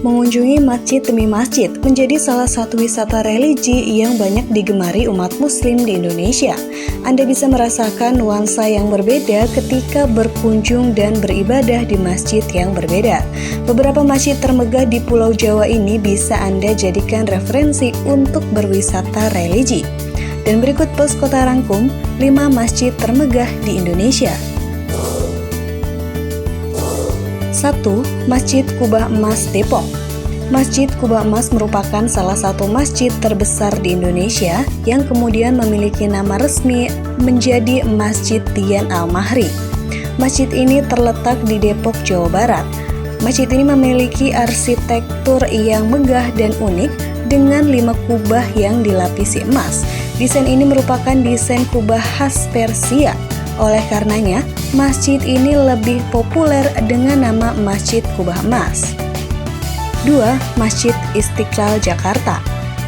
Mengunjungi masjid demi masjid menjadi salah satu wisata religi yang banyak digemari umat muslim di Indonesia. Anda bisa merasakan nuansa yang berbeda ketika berkunjung dan beribadah di masjid yang berbeda. Beberapa masjid termegah di Pulau Jawa ini bisa Anda jadikan referensi untuk berwisata religi. Dan berikut pos kota rangkum 5 masjid termegah di Indonesia. 1. Masjid Kubah Emas Depok. Masjid Kubah Emas merupakan salah satu masjid terbesar di Indonesia yang kemudian memiliki nama resmi menjadi Masjid Dian Al-Mahri. Masjid ini terletak di Depok, Jawa Barat. Masjid ini memiliki arsitektur yang megah dan unik dengan 5 kubah yang dilapisi emas. Desain ini merupakan desain kubah khas Persia. Oleh karenanya, masjid ini lebih populer dengan nama Masjid Kubah Emas. 2. Masjid Istiqlal Jakarta.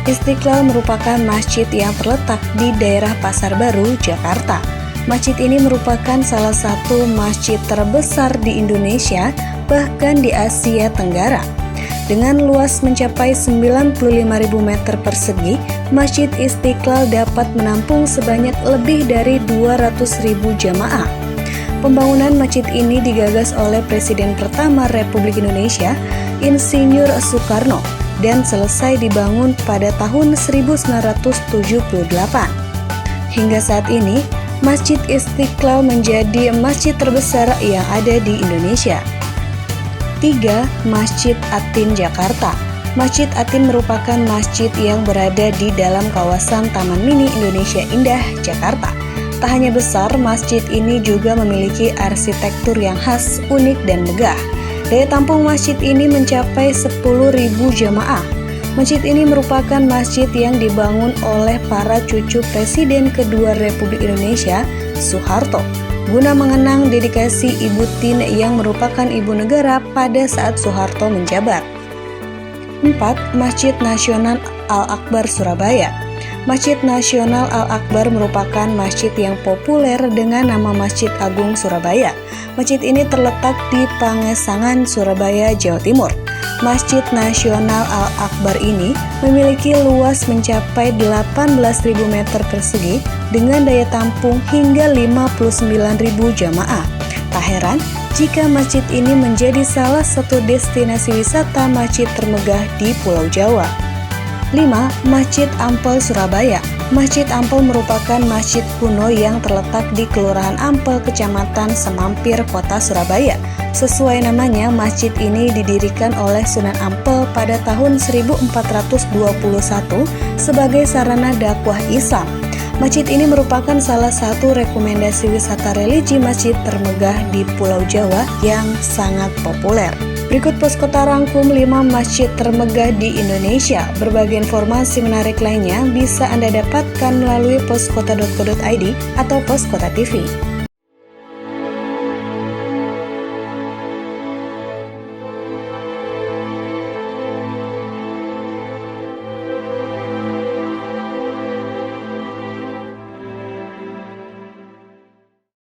Istiqlal merupakan masjid yang terletak di daerah Pasar Baru, Jakarta. Masjid ini merupakan salah satu masjid terbesar di Indonesia, bahkan di Asia Tenggara. Dengan luas mencapai 95.000 meter persegi, Masjid Istiqlal dapat menampung sebanyak lebih dari 200.000 jamaah. Pembangunan masjid ini digagas oleh Presiden pertama Republik Indonesia, Insinyur Soekarno, dan selesai dibangun pada tahun 1978. Hingga saat ini, Masjid Istiqlal menjadi masjid terbesar yang ada di Indonesia. 3. Masjid Atin Jakarta. Masjid Atin merupakan masjid yang berada di dalam kawasan Taman Mini Indonesia Indah, Jakarta. Tak hanya besar, masjid ini juga memiliki arsitektur yang khas, unik, dan megah. Daya tampung masjid ini mencapai 10.000 jamaah. Masjid ini merupakan masjid yang dibangun oleh para cucu Presiden kedua Republik Indonesia, Soeharto, guna mengenang dedikasi Ibu Tien yang merupakan ibu negara pada saat Soeharto menjabat. 4. Masjid Nasional Al-Akbar Surabaya. Masjid Nasional Al-Akbar merupakan masjid yang populer dengan nama Masjid Agung Surabaya. Masjid ini terletak di Pangesangan, Surabaya, Jawa Timur. Masjid Nasional Al-Akbar ini memiliki luas mencapai 18.000 meter persegi dengan daya tampung hingga 59.000 jamaah. Tak heran jika masjid ini menjadi salah satu destinasi wisata masjid termegah di Pulau Jawa. 5. Masjid Ampel Surabaya. Masjid Ampel merupakan masjid kuno yang terletak di Kelurahan Ampel, Kecamatan Semampir, Kota Surabaya. Sesuai namanya, masjid ini didirikan oleh Sunan Ampel pada tahun 1421 sebagai sarana dakwah Islam. Masjid ini merupakan salah satu rekomendasi wisata religi masjid termegah di Pulau Jawa yang sangat populer. Berikut pos kota rangkum 5 masjid termegah di Indonesia. Berbagai informasi menarik lainnya bisa Anda dapatkan melalui poskota.co.id atau Poskota TV.